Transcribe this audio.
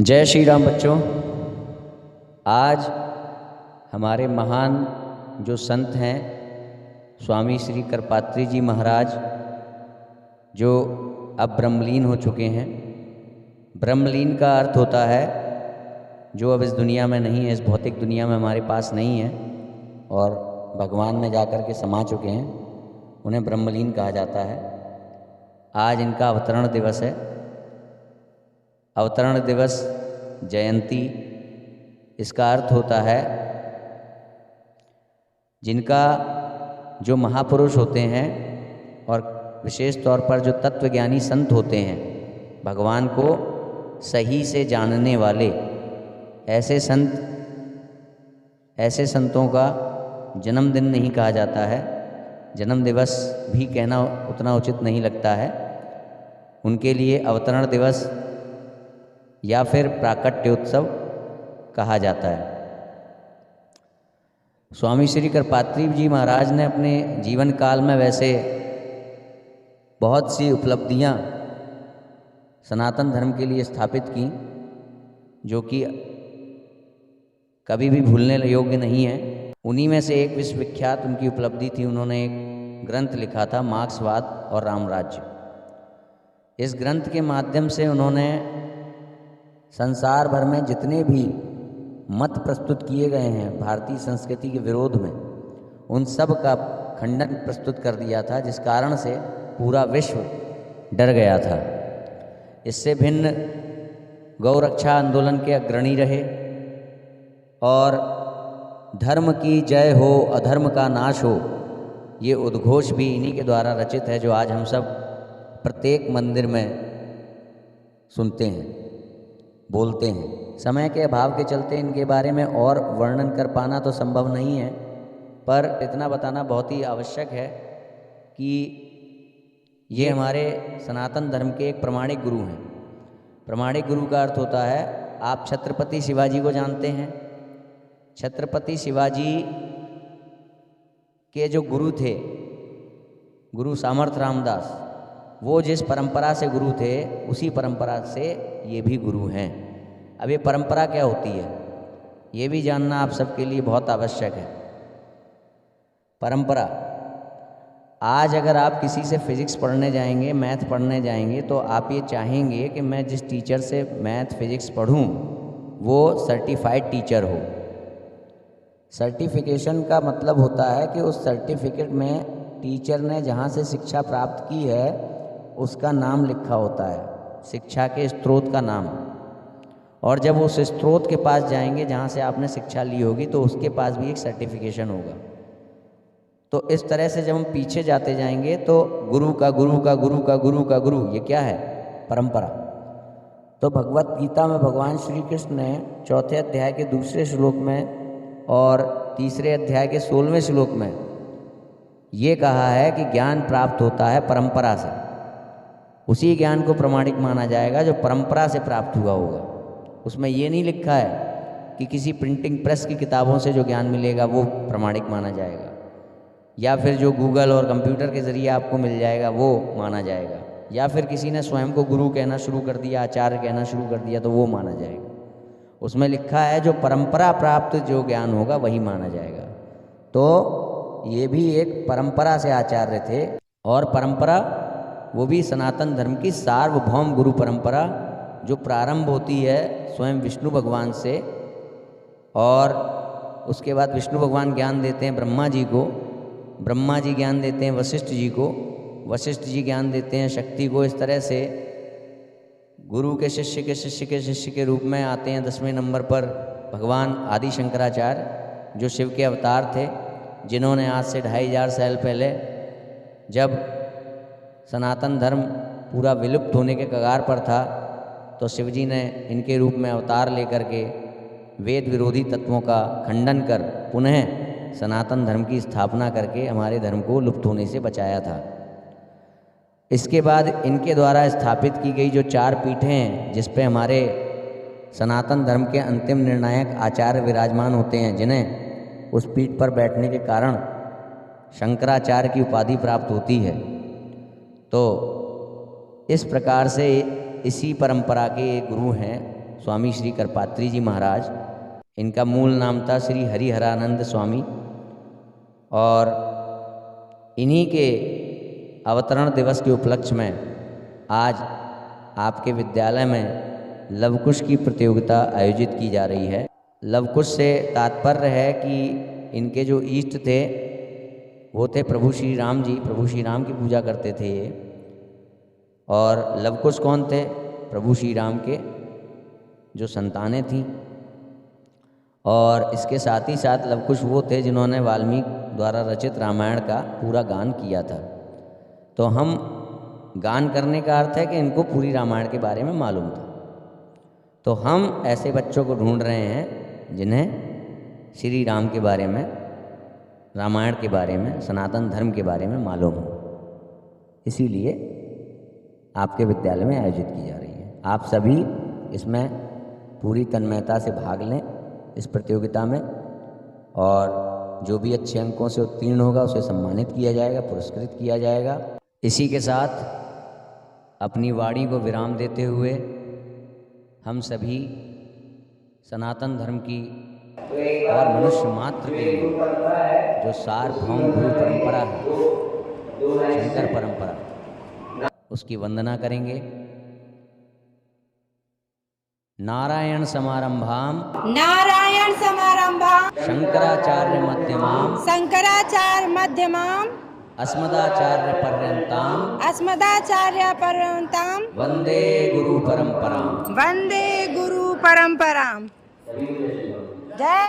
जय श्री राम बच्चों। आज हमारे महान जो संत हैं स्वामी श्री करपात्री जी महाराज, जो अब ब्रह्मलीन हो चुके हैं। ब्रह्मलीन का अर्थ होता है जो अब इस दुनिया में नहीं है, इस भौतिक दुनिया में हमारे पास नहीं है और भगवान में जाकर के समा चुके हैं, उन्हें ब्रह्मलीन कहा जाता है। आज इनका अवतरण दिवस है। अवतरण दिवस जयंती, इसका अर्थ होता है जिनका जो महापुरुष होते हैं और विशेष तौर पर जो तत्वज्ञानी संत होते हैं, भगवान को सही से जानने वाले ऐसे संतों का जन्मदिन नहीं कहा जाता है। जन्म दिवस भी कहना उतना उचित नहीं लगता है। उनके लिए अवतरण दिवस या फिर प्राकट्योत्सव कहा जाता है। स्वामी श्री करपात्री जी महाराज ने अपने जीवन काल में वैसे बहुत सी उपलब्धियां सनातन धर्म के लिए स्थापित की, जो कि कभी भी भूलने योग्य नहीं है। उन्हीं में से एक विश्वविख्यात उनकी उपलब्धि थी, उन्होंने एक ग्रंथ लिखा था, मार्क्सवाद और रामराज्य। इस ग्रंथ के माध्यम से उन्होंने संसार भर में जितने भी मत प्रस्तुत किए गए हैं भारतीय संस्कृति के विरोध में, उन सब का खंडन प्रस्तुत कर दिया था, जिस कारण से पूरा विश्व डर गया था। इससे भिन्न गौरक्षा आंदोलन के अग्रणी रहे और धर्म की जय हो अधर्म का नाश हो, ये उद्घोष भी इन्हीं के द्वारा रचित है, जो आज हम सब प्रत्येक मंदिर में सुनते हैं, बोलते हैं। समय के अभाव के चलते इनके बारे में और वर्णन कर पाना तो संभव नहीं है, पर इतना बताना बहुत ही आवश्यक है कि ये हमारे सनातन धर्म के एक प्रमाणिक गुरु हैं। प्रमाणिक गुरु का अर्थ होता है, आप छत्रपति शिवाजी को जानते हैं। छत्रपति शिवाजी के जो गुरु थे, गुरु सामर्थ रामदास, वो जिस परंपरा से गुरु थे उसी परंपरा से ये भी गुरु हैं। अब ये परंपरा क्या होती है, ये भी जानना आप सबके लिए बहुत आवश्यक है। परंपरा, आज अगर आप किसी से फिजिक्स पढ़ने जाएंगे, मैथ पढ़ने जाएंगे, तो आप ये चाहेंगे कि मैं जिस टीचर से मैथ फिजिक्स पढ़ूं वो सर्टिफाइड टीचर हो। सर्टिफिकेशन का मतलब होता है कि उस सर्टिफिकेट में टीचर ने जहाँ से शिक्षा प्राप्त की है उसका नाम लिखा होता है, शिक्षा के स्रोत का नाम। और जब उस स्रोत के पास जाएंगे जहाँ से आपने शिक्षा ली होगी, तो उसके पास भी एक सर्टिफिकेशन होगा। तो इस तरह से जब हम पीछे जाते जाएंगे तो गुरु का गुरु का गुरु का गुरु का गुरु, ये क्या है? परंपरा। तो भगवत गीता में भगवान श्री कृष्ण ने 4थे अध्याय के 2 श्लोक में और 3रे अध्याय के 16वें श्लोक में ये कहा है कि ज्ञान प्राप्त होता है परंपरा से। उसी ज्ञान को प्रमाणिक माना जाएगा जो परंपरा से प्राप्त हुआ होगा। उसमें ये नहीं लिखा है कि किसी प्रिंटिंग प्रेस की किताबों से जो ज्ञान मिलेगा वो प्रमाणिक माना जाएगा, या फिर जो गूगल और कंप्यूटर के ज़रिए आपको मिल जाएगा वो माना जाएगा, या फिर किसी ने स्वयं को गुरु कहना शुरू कर दिया, आचार्य कहना शुरू कर दिया, तो वो माना जाएगा। उसमें लिखा है जो परंपरा प्राप्त जो ज्ञान होगा वही माना जाएगा। तो ये भी एक परंपरा से आचार्य थे, और परंपरा वो भी सनातन धर्म की सार्वभौम गुरु परंपरा, जो प्रारंभ होती है स्वयं विष्णु भगवान से, और उसके बाद विष्णु भगवान ज्ञान देते हैं ब्रह्मा जी को, ब्रह्मा जी ज्ञान देते हैं वशिष्ठ जी को, वशिष्ठ जी ज्ञान देते हैं शक्ति को। इस तरह से गुरु के शिष्य के शिष्य के शिष्य के रूप में आते हैं 10वें नंबर पर भगवान आदि शंकराचार्य, जो शिव के अवतार थे, जिन्होंने आज से 2500 साल पहले, जब सनातन धर्म पूरा विलुप्त होने के कगार पर था, तो शिवजी ने इनके रूप में अवतार लेकर के वेद विरोधी तत्वों का खंडन कर पुनः सनातन धर्म की स्थापना करके हमारे धर्म को लुप्त होने से बचाया था। इसके बाद इनके द्वारा स्थापित की गई जो 4 पीठें हैं, जिस पे हमारे सनातन धर्म के अंतिम निर्णायक आचार्य विराजमान होते हैं, जिन्हें उस पीठ पर बैठने के कारण शंकराचार्य की उपाधि प्राप्त होती है। तो इस प्रकार से इसी परंपरा के एक गुरु हैं स्वामी श्री करपात्री जी महाराज। इनका मूल नाम था श्री हरिहरानंद स्वामी, और इन्हीं के अवतरण दिवस के उपलक्ष्य में आज आपके विद्यालय में लवकुश की प्रतियोगिता आयोजित की जा रही है। लवकुश से तात्पर्य है कि इनके जो इष्ट थे वो थे प्रभु श्री राम जी। प्रभु श्री राम की पूजा करते थे ये। और लवकुश कौन थे? प्रभु श्री राम के जो संतानें थीं। और इसके साथ ही साथ लवकुश वो थे जिन्होंने वाल्मीकि द्वारा रचित रामायण का पूरा गान किया था। तो हम गान करने का अर्थ है कि इनको पूरी रामायण के बारे में मालूम था। तो हम ऐसे बच्चों को ढूंढ रहे हैं जिन्हें श्री राम के बारे में, रामायण के बारे में, सनातन धर्म के बारे में मालूम हो। इसीलिए आपके विद्यालय में आयोजित की जा रही है। आप सभी इसमें पूरी तन्मयता से भाग लें इस प्रतियोगिता में, और जो भी अच्छे अंकों से उत्तीर्ण होगा उसे सम्मानित किया जाएगा, पुरस्कृत किया जाएगा। इसी के साथ अपनी वाणी को विराम देते हुए हम सभी सनातन धर्म की और मनुष्य मात्र के लिए जो सार्वभौम गुरु परंपरा है, शंकर परंपरा, उसकी वंदना करेंगे। नारायण समारंभाम शंकराचार्य मध्यमाम अस्मदाचार्य पर्यंताम वंदे गुरु परंपराम। जय